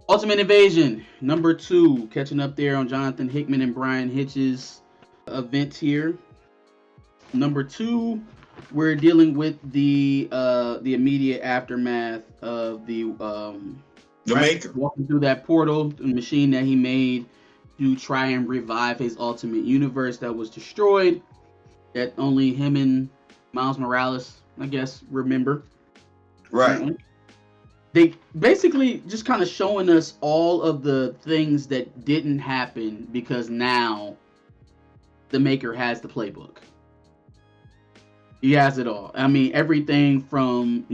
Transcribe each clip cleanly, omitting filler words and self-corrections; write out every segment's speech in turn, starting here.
Ultimate Invasion, number 2, catching up there on Jonathan Hickman and Brian Hitch's event here. Number 2, we're dealing with the immediate aftermath of The Maker. walking through that portal, the machine that he made to try and revive his Ultimate Universe that was destroyed, that only him and Miles Morales, I guess, remember. Right. They basically just kind of showing us all of the things that didn't happen because now the Maker has the playbook. He has it all. I mean, everything from,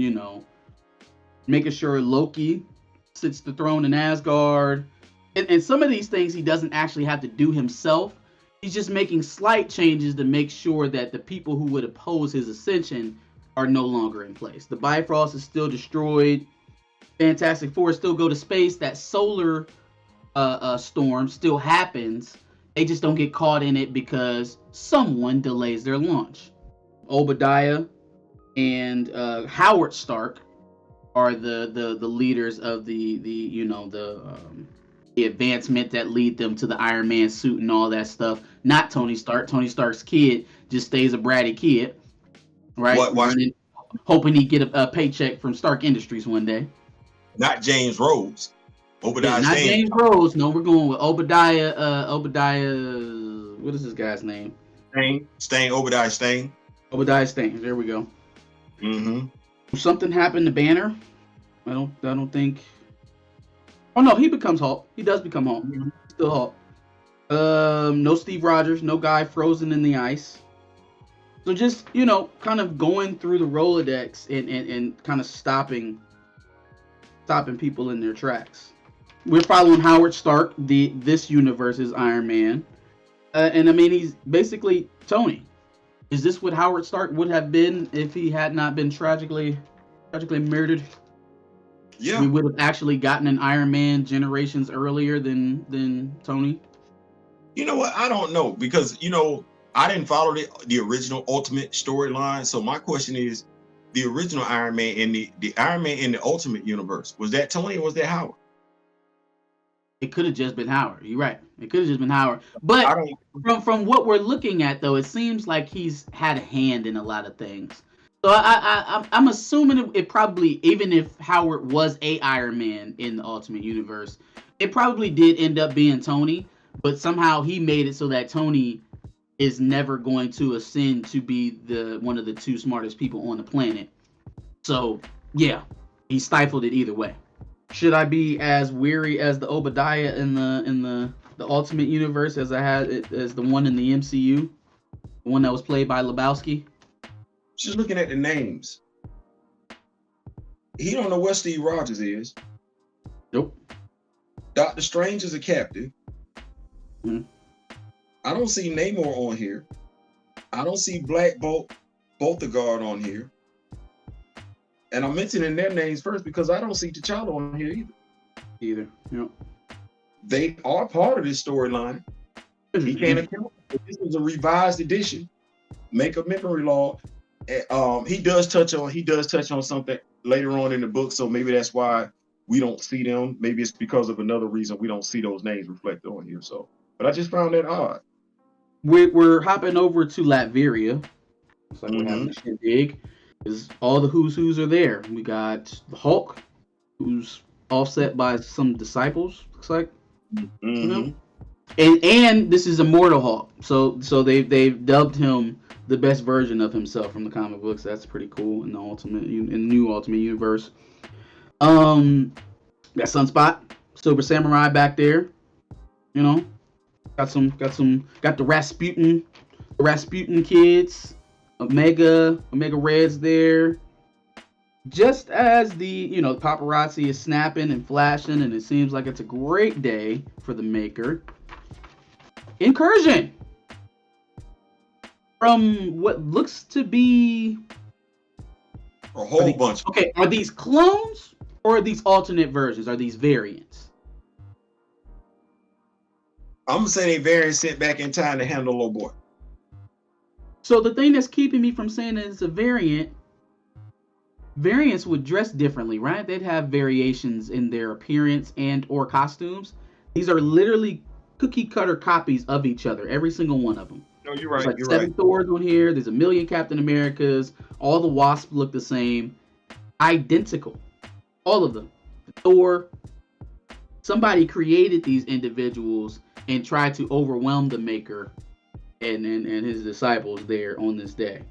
making sure Loki sits the throne in Asgard. And some of these things he doesn't actually have to do himself. He's just making slight changes to make sure that the people who would oppose his ascension are no longer in place. The Bifrost is still destroyed. Fantastic Four still go to space. That solar storm still happens. They just don't get caught in it because someone delays their launch. Obadiah and Howard Stark are the leaders of the advancement that lead them to the Iron Man suit and all that stuff. Not Tony Stark. Tony Stark's kid just stays a bratty kid, right? Running, hoping he get a paycheck from Stark Industries one day. Not James Rhodes. Obadiah not Stane. James Rhodes. No, we're going with Obadiah. What is this guy's name? Stane. Obadiah Stane. Obadiah Stane. There we go. Mm-hmm. Something happened to Banner. I don't think. Oh no, he becomes Hulk. He does become Hulk. Mm-hmm. Still Hulk. No Steve Rogers. No guy frozen in the ice. So just kind of going through the Rolodex and kind of stopping people in their tracks. We're following Howard Stark, this universe's Iron Man, and I mean he's basically Tony. Is this what Howard Stark would have been if he had not been tragically murdered? Yeah, we would have actually gotten an Iron Man generations earlier than Tony. You know what? I don't know because I didn't follow the original Ultimate storyline. So my question is, the original Iron Man and the Iron Man in the Ultimate Universe, was that Tony or was that Howard? It could have just been Howard. You're right. It could have just been Howard. But from what we're looking at, though, it seems like he's had a hand in a lot of things. So I'm assuming it probably, even if Howard was a Iron Man in the Ultimate Universe, it probably did end up being Tony. But somehow he made it so that Tony is never going to ascend to be one of the 2 smartest people on the planet. So yeah, he stifled it either way. Should I be as weary as the Obadiah in the Ultimate Universe as I had it as the one in the MCU, the one that was played by Lebowski? Just looking at the names, he don't know what Steve Rogers is. Nope. Doctor Strange is a captain. Mm-hmm. I don't see Namor on here. I don't see Black Bolt, Boltagard on here. And I'm mentioning their names first because I don't see T'Challa on here either. Yep. They are part of this storyline. He can't account. This was a revised edition. Make a memory law. He does touch on something later on in the book, so maybe that's why we don't see them. Maybe it's because of another reason we don't see those names reflected on here. So, but I just found that odd. We're hopping over to Latveria. Looks like we're having a shindig. Because all the who's are there. We got the Hulk, who's offset by some disciples. Looks like. Mm-hmm. And this is Immortal Hulk. So they've dubbed him the best version of himself from the comic books. That's pretty cool in the new Ultimate Universe. Got Sunspot, Silver Samurai back there. Got the Rasputin kids. Omega Red's there. Just as the paparazzi is snapping and flashing, and it seems like it's a great day for the Maker. Incursion from what looks to be a whole bunch. Okay, are these clones or are these alternate versions? Are these variants? I'm gonna say they variants sent back in time to handle little boy. So the thing that's keeping me from saying that it's a variant, variants would dress differently, right? They'd have variations in their appearance and or costumes. These are literally cookie cutter copies of each other, every single one of them. No, you're There's right. like You're right. 7 Thors on here. There's a million Captain Americas. All the Wasps look the same, identical, all of them. Thor. Somebody created these individuals and tried to overwhelm the Maker and his disciples there on this day.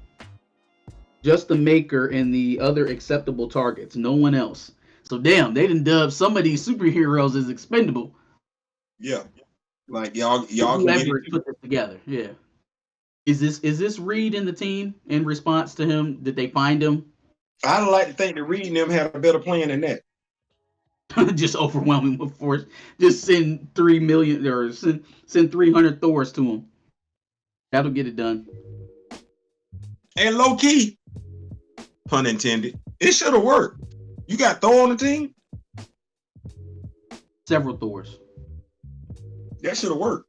Just the Maker and the other acceptable targets, no one else. So damn, they done dubbed some of these superheroes as expendable. Yeah. Like y'all can get Whoever it. put this together, yeah. Is this Reed and the team in response to him? Did they find him? I'd like to think that Reed and them had a better plan than that. Just overwhelming with force. Just send 3 million or send 300 Thors to him. That'll get it done. And low key, pun intended, it should have worked. You got Thor on the team? Several Thors. That should have worked.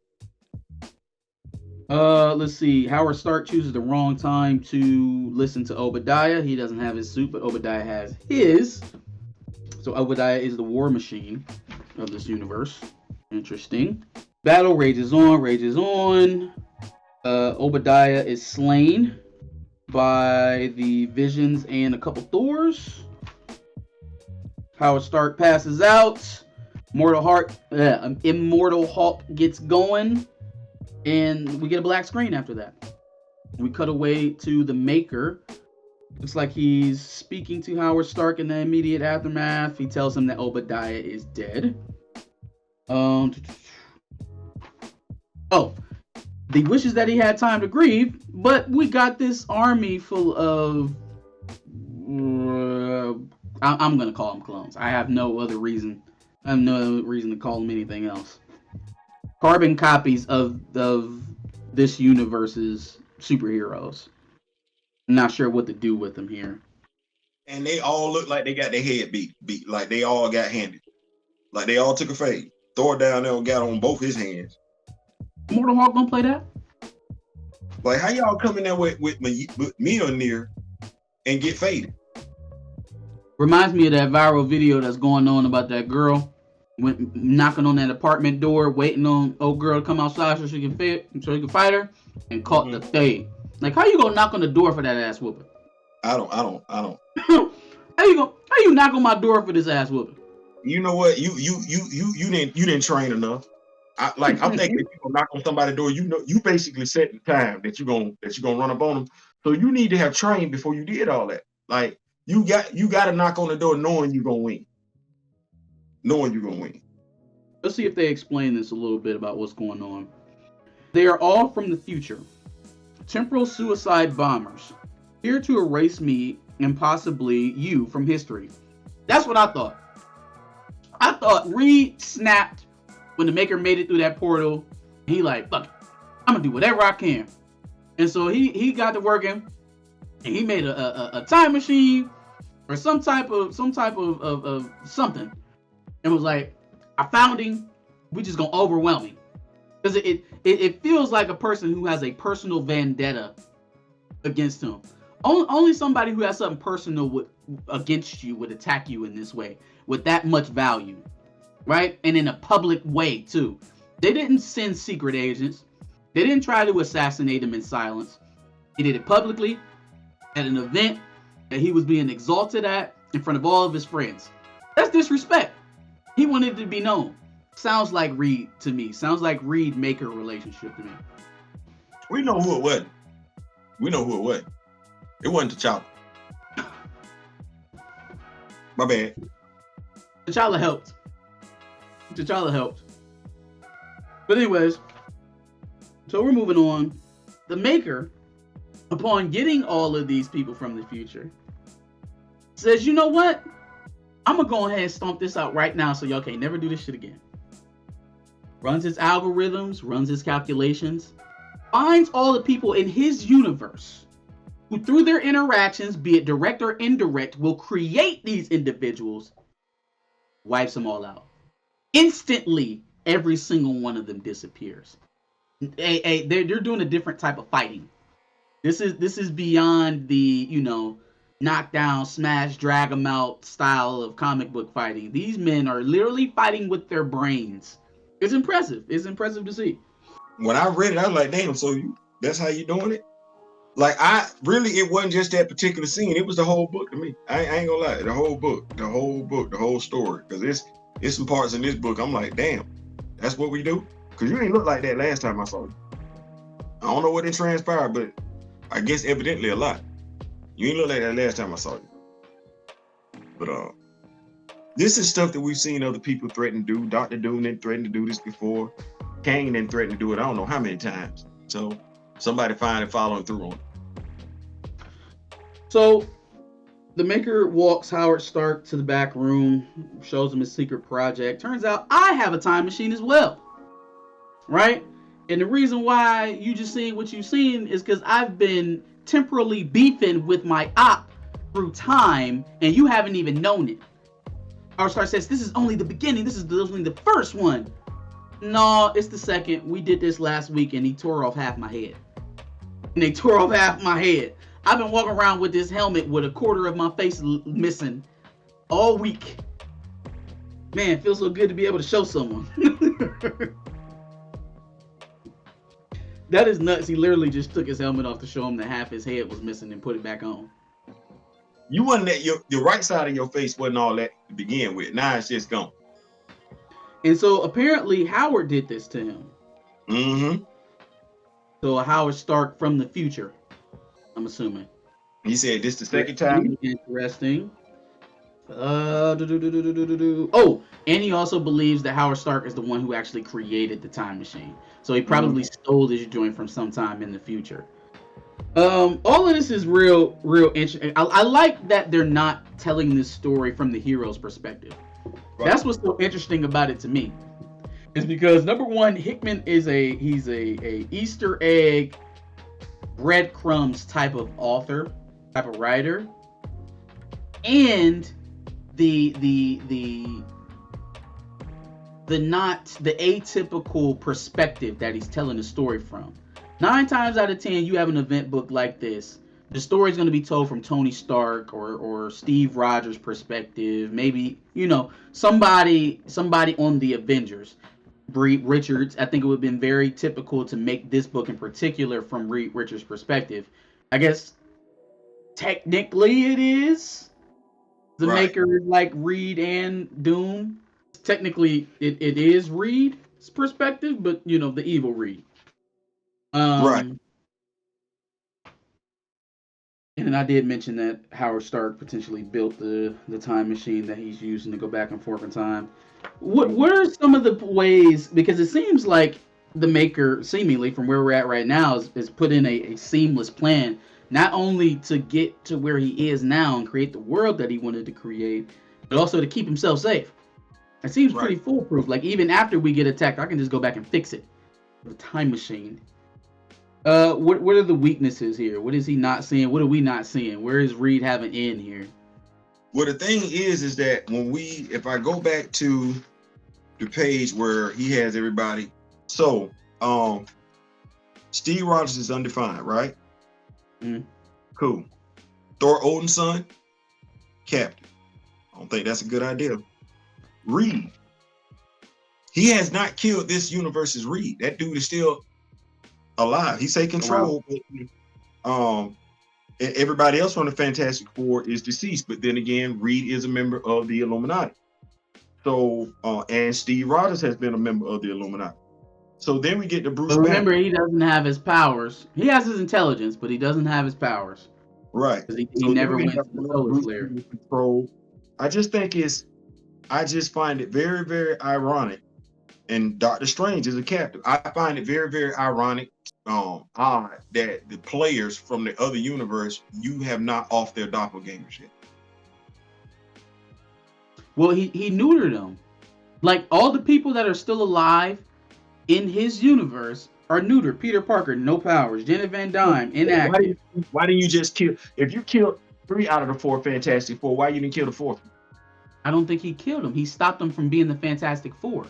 Let's see. Howard Stark chooses the wrong time to listen to Obadiah. He doesn't have his suit, but Obadiah has his. So Obadiah is the war machine of this universe. Interesting. Battle rages on, rages on. Obadiah is slain by the Visions and a couple Thors. Howard Stark passes out. Immortal Hulk gets going. And we get a black screen after that. We cut away to the Maker. Looks like he's speaking to Howard Stark in the immediate aftermath. He tells him that Obadiah is dead. He wishes that he had time to grieve, but we got this army full of I'm gonna call them clones. I have no other reason. I have no reason to call them anything else. Carbon copies of this universe's superheroes. I'm not sure what to do with them here. And they all look like they got their head beat. Like they all got handed. Like they all took a fade. Thor down there got on both his hands. Immortal Hulk gonna play that? Like how y'all come in there with Mjolnir and get faded? Reminds me of that viral video that's going on about that girl went knocking on that apartment door, waiting on old girl to come outside so he can fight her, and caught the fade. Like, how you gonna knock on the door for that ass whooping? I don't. How you knock on my door for this ass whooping? You know what? You didn't train enough. I'm thinking if you gonna knock on somebody's door, you basically set the time that you're gonna run up on them. So you need to have trained before you did all that. Like you got to knock on the door knowing you're gonna win. Let's see if they explain this a little bit about what's going on. They are all from the future. Temporal suicide bombers. Here to erase me and possibly you from history. That's what I thought. I thought Reed snapped when the Maker made it through that portal. He like, fuck it, I'm gonna do whatever I can. And so he got to working and he made a time machine or some type of something. And was like, I found him. We just gonna overwhelm him. Because it feels like a person who has a personal vendetta against him. Only somebody who has something personal against you would attack you in this way with that much value, right? And in a public way too. They didn't send secret agents. They didn't try to assassinate him in silence. He did it publicly at an event that he was being exalted at in front of all of his friends. That's disrespect. He wanted to be known. Sounds like Reed to me. Sounds like Reed Maker relationship to me. We know who it was. It wasn't T'Challa. My bad. T'Challa helped. But anyways, so we're moving on. The Maker, upon getting all of these people from the future, says, you know what? I'm going to go ahead and stomp this out right now so y'all can't never do this shit again. Runs his algorithms, runs his calculations, finds all the people in his universe who through their interactions, be it direct or indirect, will create these individuals, wipes them all out. Instantly, every single one of them disappears. They're doing a different type of fighting. This is beyond the, knock down, smash, drag them out style of comic book fighting. These men are literally fighting with their brains. It's impressive. It's impressive to see. When I read it, I was like, damn, so that's how you doing it? Like, it wasn't just that particular scene. It was the whole book to me. I ain't gonna lie. The whole book, the whole story. Because it's some parts in this book, I'm like, damn, that's what we do? Because you didn't look like that last time I saw you. I don't know what it transpired, but I guess evidently a lot. You didn't look like that last time I saw you. But this is stuff that we've seen other people threaten to do. Dr. Doom didn't threaten to do this before. Kang didn't threaten to do it I don't know how many times. So somebody finally following through on it. So the Maker walks Howard Stark to the back room, shows him his secret project. Turns out I have a time machine as well. Right? And the reason why you just seen what you've seen is because I've been temporally beefing with my op through time, and you haven't even known it. Howard Stark says, this is only the beginning. This is only the first one. No, it's the second. We did this last week, and he tore off half my head. And they tore off half my head. I've been walking around with this helmet with a quarter of my face missing all week. Man, it feels so good to be able to show someone. That is nuts. He literally just took his helmet off to show him that half his head was missing and put it back on. You wasn't that your right side of your face wasn't all that to begin with. Now it's just gone. And so apparently Howard did this to him. Mm-hmm. So Howard Stark from the future, I'm assuming. He said this the second time. Interesting. Oh, and he also believes that Howard Stark is the one who actually created the time machine. So he probably stole this joint from sometime in the future. All of this is real interesting. I like that they're not telling this story from the hero's perspective. Right. That's what's so interesting about it to me. Is because number one, Hickman is he's a Easter egg breadcrumbs type of author, type of writer. And the atypical perspective that he's telling the story from. 9 times out of 10, you have an event book like this. The story is going to be told from Tony Stark or Steve Rogers' perspective. Maybe, somebody on the Avengers. Reed Richards. I think it would have been very typical to make this book in particular from Reed Richards' perspective. I guess technically it is. The Maker is like Reed and Doom. Technically, it is Reed's perspective, but the evil Reed. Right. And I did mention that Howard Stark potentially built the time machine that he's using to go back and forth in time. What are some of the ways? Because it seems like the Maker, seemingly from where we're at right now, is put in a seamless plan, not only to get to where he is now and create the world that he wanted to create, but also to keep himself safe. It seems pretty foolproof. Like, even after we get attacked, I can just go back and fix it. The time machine. What are the weaknesses here? What is he not seeing? What are we not seeing? Where is Reed having in here? Well, the thing is that if I go back to the page where he has everybody, so Steve Rogers is undefined, right? Mm-hmm. Cool. Thor Odin's son, Captain. I don't think that's a good idea. Reed. He has not killed this universe's Reed. That dude is still alive. He say control, but everybody else from the Fantastic Four is deceased. But then again, Reed is a member of the Illuminati. So, and Steve Rogers has been a member of the Illuminati. So then we get to Bruce Banner. Remember, he doesn't have his powers. He has his intelligence, but he doesn't have his powers. Right. He never went to the solar flare. Control. I just find it very, very ironic. And Doctor Strange is a captain. I find it very, very ironic, odd that the players from the other universe, you have not off their doppelgangers yet. Well, he neutered them. Like, all the people that are still alive in his universe are neutered. Peter Parker, no powers. Janet Van Dyne, inactive. Why didn't you just kill? If you killed 3 out of the 4 Fantastic Four, why you didn't kill the 4th? I don't think he killed him. He stopped them from being the Fantastic Four.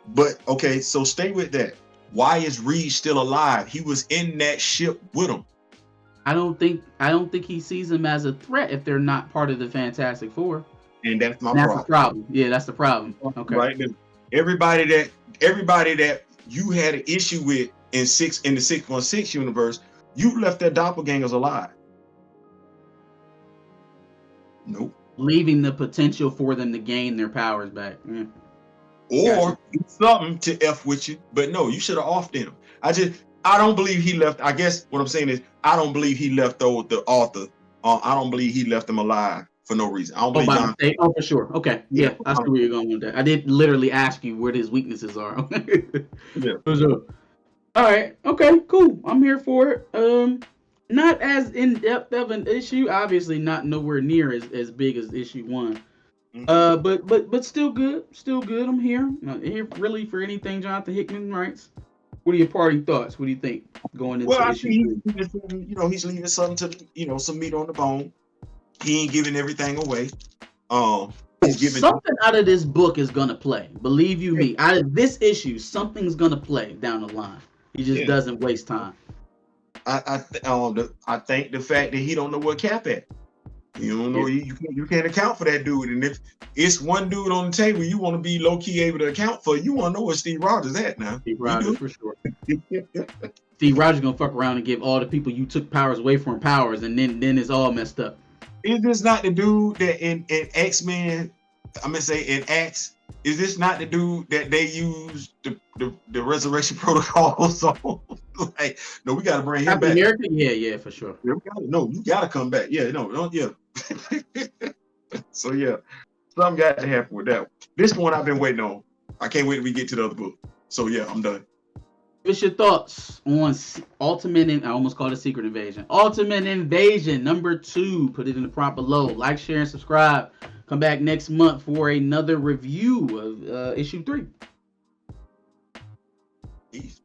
But, okay, so stay with that. Why is Reed still alive? He was in that ship with him. I don't think he sees them as a threat if they're not part of the Fantastic Four. And that's my And that's problem. the problem. Yeah, that's the problem. Okay. Right there. Everybody that you had an issue with in the 616 universe, you left their doppelgangers alive. Nope. Leaving the potential for them to gain their powers back. Yeah. Or do something to F with you. But no, you should have offed them. I don't believe he left. I guess what I'm saying is I don't believe he left the author. I don't believe he left them alive for no reason. I don't believe John. Oh, for sure. Okay. Yeah, I see where you're going with that. I did literally ask you where his weaknesses are. Yeah. For sure. All right. Okay, cool. I'm here for it. Not as in-depth of an issue. Obviously not nowhere near as big as issue 1. Mm-hmm. But still good. Still good. I'm here. Not here really for anything Jonathan Hickman writes. What are your parting thoughts? What do you think going into issue 3? He's leaving something to some meat on the bone. He ain't giving everything away. He's giving something out of this book is gonna play. Believe you me, out of this issue, something's gonna play down the line. He just doesn't waste time. I think the fact that he don't know what Cap at. You don't know you can't account for that dude. And if it's one dude on the table you want to be low key able to account for, you want to know where Steve Rogers at now. Steve Rogers for sure. Steve Rogers gonna fuck around and give all the people you took powers away from powers, and then it's all messed up. Is this not the dude that in X-Men? I'm gonna say in X. Is this not the dude that they used the resurrection protocols on? Like, no, we gotta bring him back. America? Yeah, for sure. Yeah, you gotta come back. Yeah, yeah. So yeah, something got to happen with that one. This one I've been waiting on. I can't wait till we get to the other book. So yeah, I'm done. What's your thoughts on I almost called it Secret Invasion. Ultimate Invasion number 2. Put it in the prompt below. Like, share, and subscribe. Come back next month for another review of issue 3. Peace.